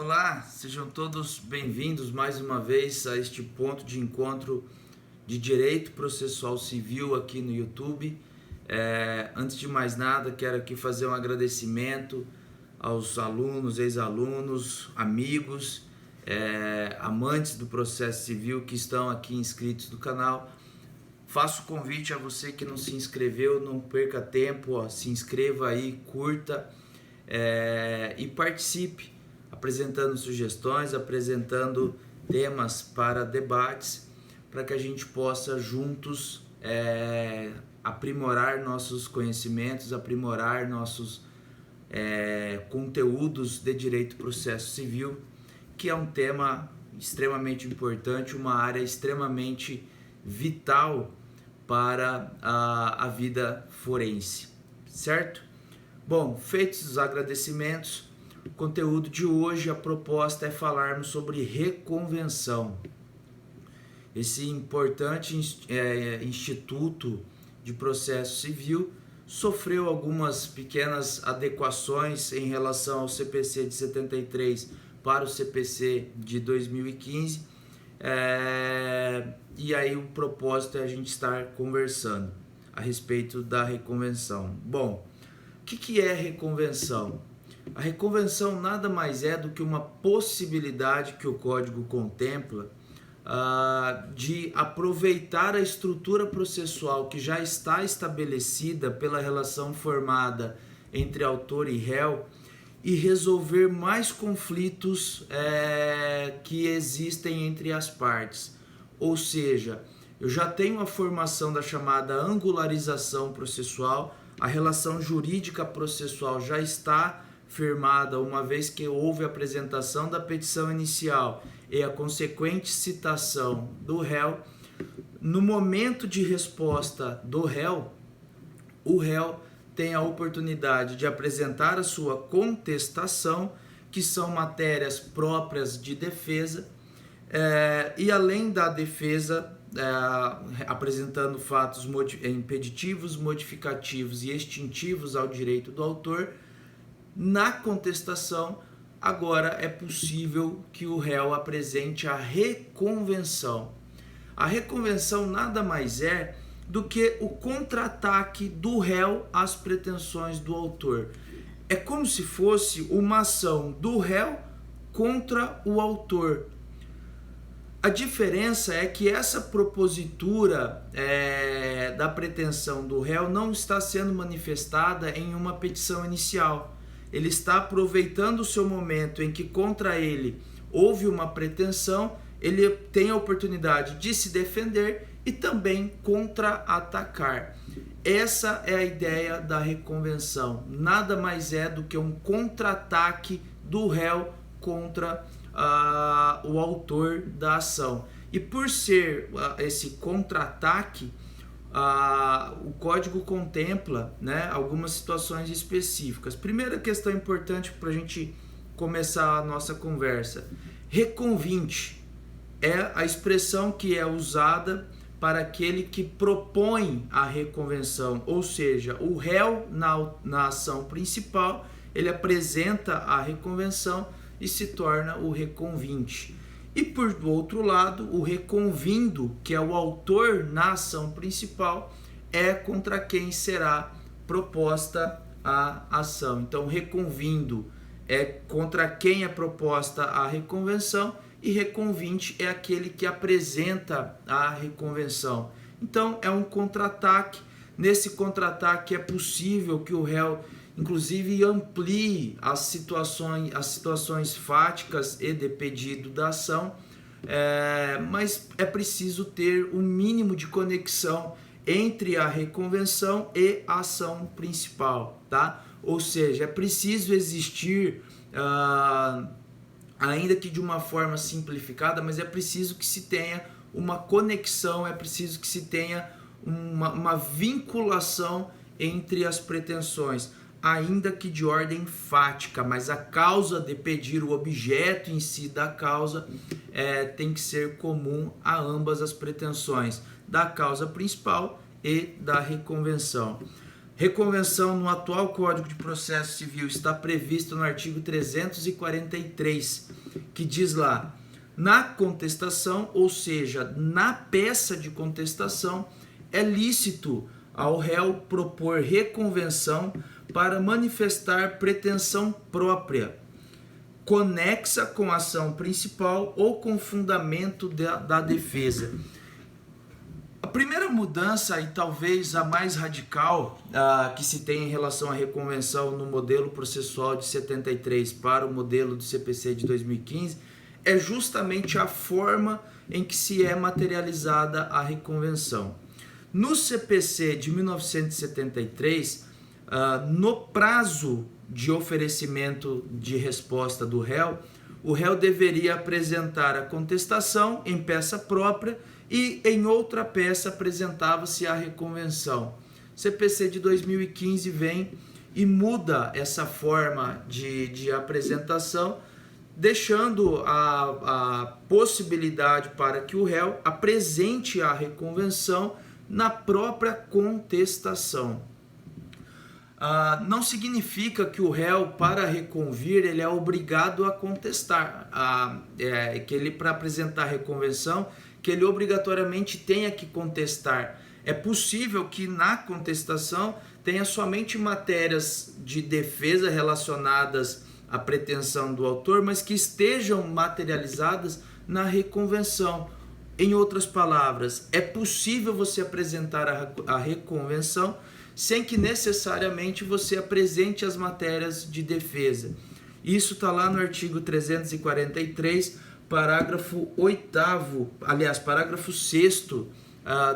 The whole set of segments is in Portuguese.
Olá, sejam todos bem-vindos mais uma vez a este ponto de encontro de Direito Processual Civil aqui no YouTube. Antes de mais nada, quero aqui fazer um agradecimento aos alunos, ex-alunos, amigos, amantes do processo civil que estão aqui inscritos no canal. Faço o convite a você que não se inscreveu, não perca tempo, se inscreva aí, curta e participe, apresentando sugestões, apresentando temas para debates, para que a gente possa juntos aprimorar nossos conhecimentos, aprimorar nossos conteúdos de direito processo civil, que é um tema extremamente importante, uma área extremamente vital para a vida forense, certo? Bom, feitos os agradecimentos, o conteúdo de hoje, a proposta é falarmos sobre reconvenção. Esse importante instituto de processo civil sofreu algumas pequenas adequações em relação ao CPC de 73 para o CPC de 2015, e aí o propósito é a gente estar conversando a respeito da reconvenção. Bom, o que é reconvenção? A reconvenção nada mais é do que uma possibilidade que o Código contempla de aproveitar a estrutura processual que já está estabelecida pela relação formada entre autor e réu e resolver mais conflitos que existem entre as partes. Ou seja, eu já tenho a formação da chamada angularização processual, a relação jurídica processual já está firmada, uma vez que houve a apresentação da petição inicial e a consequente citação do réu. No momento de resposta do réu, o réu tem a oportunidade de apresentar a sua contestação, que são matérias próprias de defesa, e além da defesa, apresentando fatos impeditivos, modificativos e extintivos ao direito do autor, na contestação, agora é possível que o réu apresente a reconvenção. A reconvenção nada mais é do que o contra-ataque do réu às pretensões do autor. É como se fosse uma ação do réu contra o autor. A diferença é que essa propositura da pretensão do réu não está sendo manifestada em uma petição inicial. Ele está aproveitando o seu momento em que contra ele houve uma pretensão, ele tem a oportunidade de se defender e também contra-atacar. Essa é a ideia da reconvenção. Nada mais é do que um contra-ataque do réu contra o autor da ação. E por ser esse contra-ataque, o Código contempla, algumas situações específicas. Primeira questão importante para a gente começar a nossa conversa: reconvinte é a expressão que é usada para aquele que propõe a reconvenção, ou seja, o réu na ação principal, ele apresenta a reconvenção e se torna o reconvinte. E por outro lado, o reconvindo, que é o autor na ação principal, é contra quem será proposta a ação. Então, reconvindo é contra quem é proposta a reconvenção e reconvinte é aquele que apresenta a reconvenção. Então, é um contra-ataque. Nesse contra-ataque é possível que o réu inclusive amplie as situações fáticas e de pedido da ação, mas é preciso ter um mínimo de conexão entre a reconvenção e a ação principal, tá? Ou seja, é preciso existir, ainda que de uma forma simplificada, mas é preciso que se tenha uma conexão, é preciso que se tenha uma vinculação entre as pretensões, ainda que de ordem fática, mas a causa de pedir, o objeto em si da causa, tem que ser comum a ambas as pretensões, da causa principal e da reconvenção. Reconvenção no atual Código de Processo Civil está previsto no artigo 343, que diz lá: na contestação, ou seja, na peça de contestação, é lícito ao réu propor reconvenção para manifestar pretensão própria, conexa com a ação principal ou com fundamento da defesa. A primeira mudança, e talvez a mais radical, que se tem em relação à reconvenção no modelo processual de 73 para o modelo do CPC de 2015, é justamente a forma em que se é materializada a reconvenção. No CPC de 1973, no prazo de oferecimento de resposta do réu, o réu deveria apresentar a contestação em peça própria e em outra peça apresentava-se a reconvenção. CPC de 2015 vem e muda essa forma de apresentação, deixando a possibilidade para que o réu apresente a reconvenção na própria contestação. Não significa que o réu, para reconvir, ele é obrigado a contestar, que ele, para apresentar a reconvenção, que ele obrigatoriamente tenha que contestar. É possível que na contestação tenha somente matérias de defesa relacionadas à pretensão do autor, mas que estejam materializadas na reconvenção. Em outras palavras, é possível você apresentar a reconvenção sem que necessariamente você apresente as matérias de defesa. Isso está lá no artigo 343, parágrafo 8º, aliás, parágrafo 6º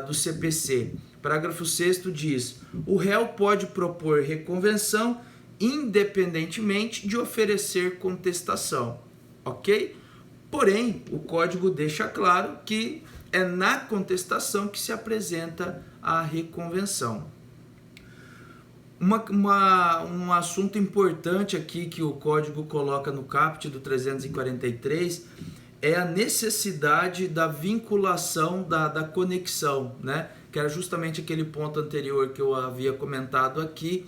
do CPC. Parágrafo 6º diz: o réu pode propor reconvenção independentemente de oferecer contestação, ok? Porém, o Código deixa claro que é na contestação que se apresenta a reconvenção. Um assunto importante aqui que o Código coloca no caput do 343 é a necessidade da vinculação da conexão, né? Que era justamente aquele ponto anterior que eu havia comentado aqui.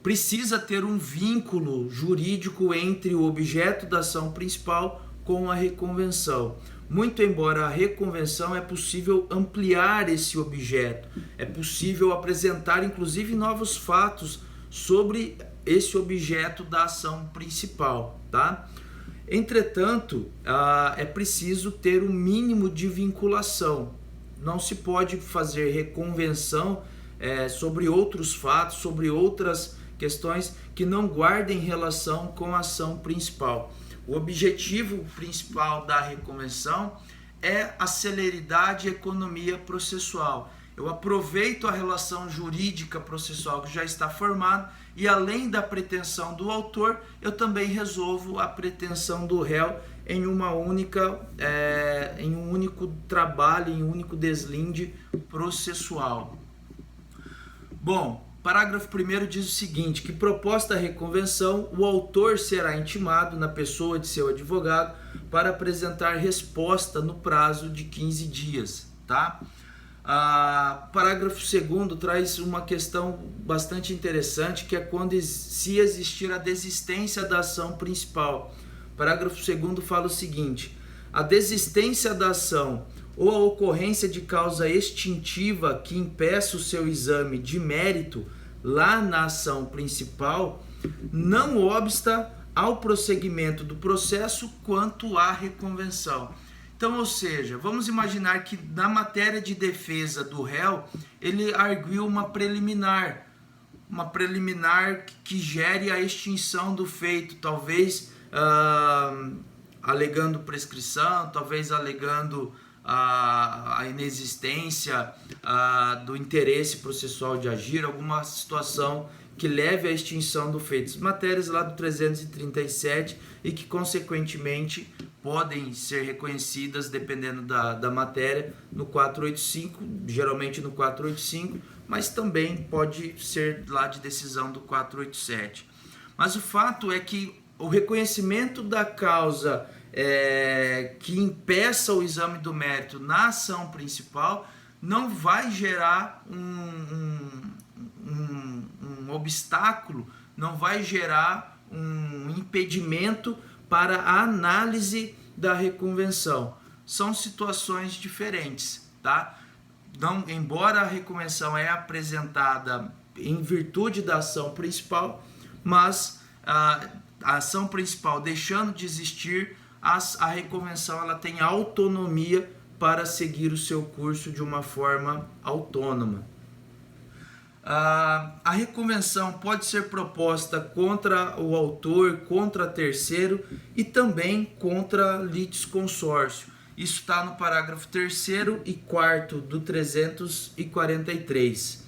Precisa ter um vínculo jurídico entre o objeto da ação principal com a reconvenção. Muito embora a reconvenção é possível ampliar esse objeto, é possível apresentar inclusive novos fatos sobre esse objeto da ação principal, tá? Entretanto, é preciso ter um mínimo de vinculação. Não se pode fazer reconvenção sobre outros fatos, sobre outras questões que não guardem relação com a ação principal. O objetivo principal da reconvenção é a celeridade e economia processual. Eu aproveito a relação jurídica processual que já está formada e, além da pretensão do autor, eu também resolvo a pretensão do réu em um único trabalho, em um único deslinde processual. Bom, parágrafo 1º diz o seguinte, que proposta a reconvenção, o autor será intimado na pessoa de seu advogado para apresentar resposta no prazo de 15 dias, tá? Parágrafo 2º traz uma questão bastante interessante, que é quando se existir a desistência da ação principal. Parágrafo 2º fala o seguinte: a desistência da ação ou a ocorrência de causa extintiva que impeça o seu exame de mérito lá na ação principal não obsta ao prosseguimento do processo quanto à reconvenção. Então, ou seja, vamos imaginar que na matéria de defesa do réu, ele arguiu uma preliminar que gere a extinção do feito, talvez alegando prescrição, talvez alegando a inexistência do interesse processual de agir, alguma situação que leve à extinção do feito. Matérias lá do 337 e que, consequentemente, podem ser reconhecidas, dependendo da matéria, no 485, geralmente no 485, mas também pode ser lá de decisão do 487. Mas o fato é que o reconhecimento da causa que impeça o exame do mérito na ação principal não vai gerar um um obstáculo não vai gerar um impedimento para a análise da reconvenção. São situações diferentes, tá? Não, embora a reconvenção é apresentada em virtude da ação principal, mas a ação principal deixando de existir, a reconvenção ela tem autonomia para seguir o seu curso de uma forma autônoma. A reconvenção pode ser proposta contra o autor, contra terceiro e também contra litisconsórcio. Isso está no parágrafo 3º e 4º do 343.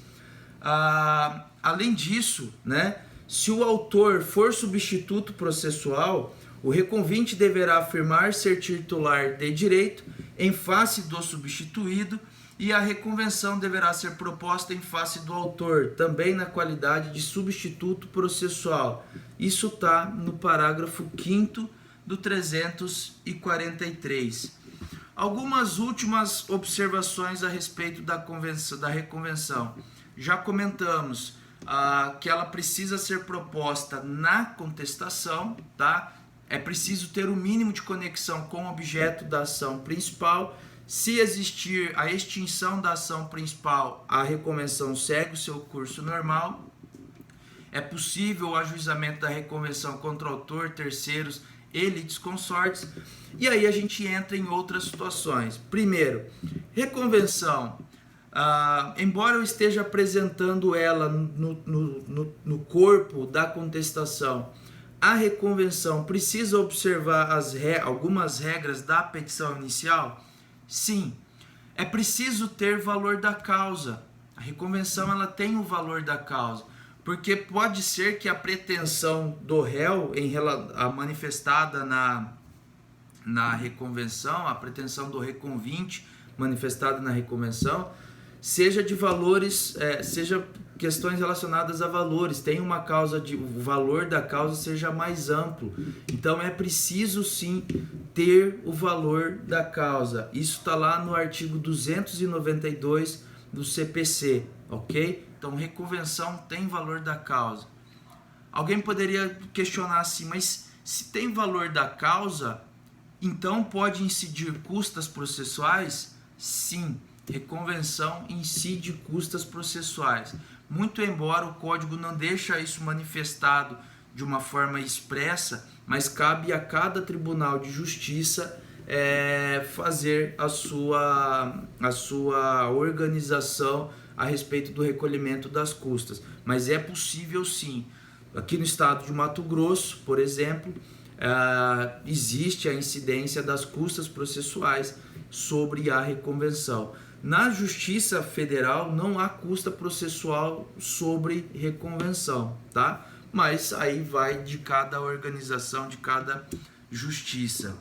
Além disso, né, se o autor for substituto processual, o reconvinte deverá afirmar ser titular de direito em face do substituído e a reconvenção deverá ser proposta em face do autor, também na qualidade de substituto processual. Isso está no parágrafo 5º do 343. Algumas últimas observações a respeito da reconvenção. Já comentamos que ela precisa ser proposta na contestação, tá? É preciso ter o mínimo de conexão com o objeto da ação principal. Se existir a extinção da ação principal, a reconvenção segue o seu curso normal. É possível o ajuizamento da reconvenção contra o autor, terceiros e litisconsortes. E aí a gente entra em outras situações. Primeiro, reconvenção. Embora eu esteja apresentando ela no corpo da contestação, a reconvenção precisa observar algumas regras da petição inicial? Sim, é preciso ter valor da causa. A reconvenção ela tem o valor da causa, porque pode ser que a pretensão do réu manifestada na reconvenção, a pretensão do reconvinte manifestada na reconvenção, seja de valores, seja questões relacionadas a valores, tem uma causa o valor da causa seja mais amplo. Então é preciso sim ter o valor da causa. Isso está lá no artigo 292 do CPC, ok? Então reconvenção tem valor da causa. Alguém poderia questionar assim, mas se tem valor da causa, então pode incidir custas processuais? Sim. Reconvenção incide custas processuais. Muito embora o Código não deixe isso manifestado de uma forma expressa, mas cabe a cada tribunal de justiça fazer a sua organização a respeito do recolhimento das custas. Mas é possível sim. Aqui no estado de Mato Grosso, por exemplo, existe a incidência das custas processuais sobre a reconvenção. Na Justiça Federal não há custa processual sobre reconvenção, tá? Mas aí vai de cada organização, de cada justiça.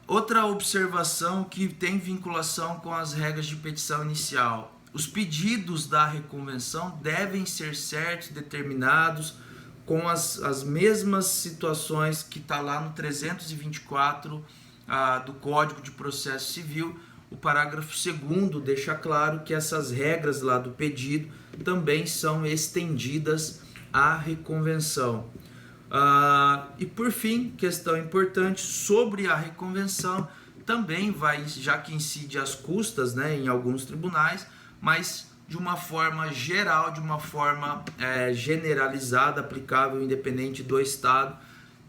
Outra observação que tem vinculação com as regras de petição inicial. Os pedidos da reconvenção devem ser certos, determinados, com as mesmas situações que está lá no 324 do Código de Processo Civil. O parágrafo 2º deixa claro que essas regras lá do pedido também são estendidas à reconvenção. E por fim, questão importante sobre a reconvenção, também vai, já que incide as custas, né, em alguns tribunais, mas de uma forma geral, de uma forma generalizada, aplicável independente do estado,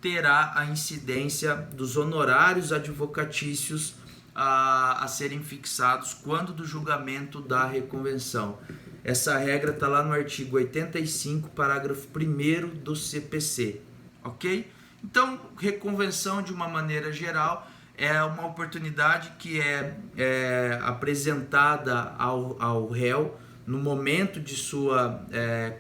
terá a incidência dos honorários advocatícios a serem fixados quando do julgamento da reconvenção. Essa regra está lá no artigo 85, parágrafo 1º do CPC, ok? Então, reconvenção de uma maneira geral é uma oportunidade que é apresentada ao réu no momento de sua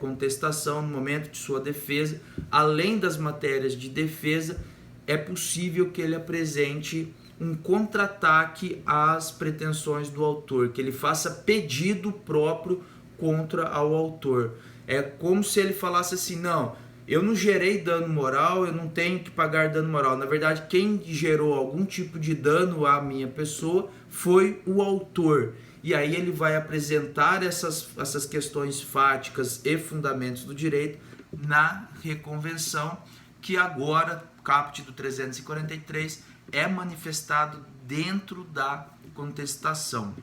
contestação, no momento de sua defesa. Além das matérias de defesa, é possível que ele apresente um contra-ataque às pretensões do autor, que ele faça pedido próprio contra ao autor. É como se ele falasse assim, não, eu não gerei dano moral, eu não tenho que pagar dano moral. Na verdade, quem gerou algum tipo de dano à minha pessoa foi o autor. e aí ele vai apresentar essas questões fáticas e fundamentos do direito na reconvenção, que agora, caput do 343, é manifestado dentro da contestação.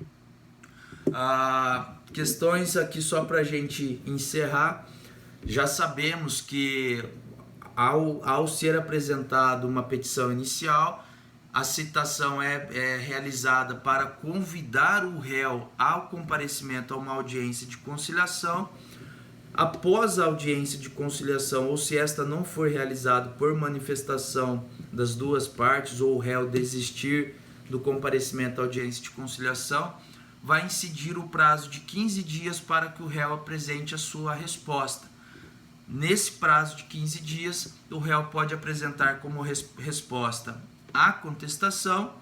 Questões aqui só para a gente encerrar. Já sabemos que ao ser apresentada uma petição inicial, a citação é realizada para convidar o réu ao comparecimento a uma audiência de conciliação. Após a audiência de conciliação, ou se esta não for realizada por manifestação das duas partes, ou o réu desistir do comparecimento à audiência de conciliação, vai incidir o prazo de 15 dias para que o réu apresente a sua resposta. Nesse prazo de 15 dias, o réu pode apresentar como resposta a contestação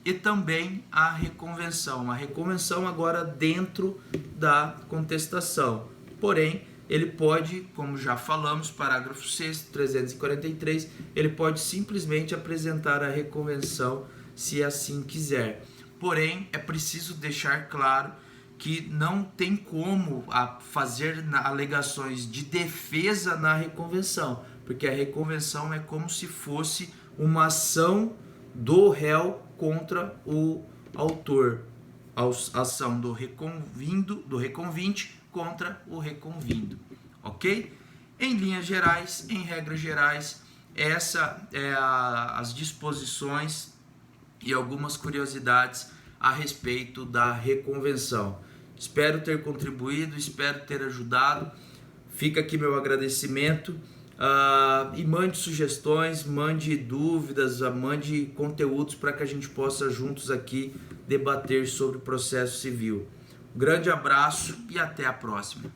e também a reconvenção. A reconvenção agora dentro da contestação. Porém, ele pode, como já falamos, parágrafo 6º, 343, ele pode simplesmente apresentar a reconvenção se assim quiser. Porém, é preciso deixar claro que não tem como fazer alegações de defesa na reconvenção, porque a reconvenção é como se fosse uma ação do réu contra o autor, a ação do reconvinte contra o reconvindo, ok? Em linhas gerais, em regras gerais, essa é as disposições e algumas curiosidades a respeito da reconvenção. Espero ter contribuído, espero ter ajudado. Fica aqui meu agradecimento. E mande sugestões, mande dúvidas, mande conteúdos para que a gente possa juntos aqui debater sobre o processo civil. Um grande abraço e até a próxima.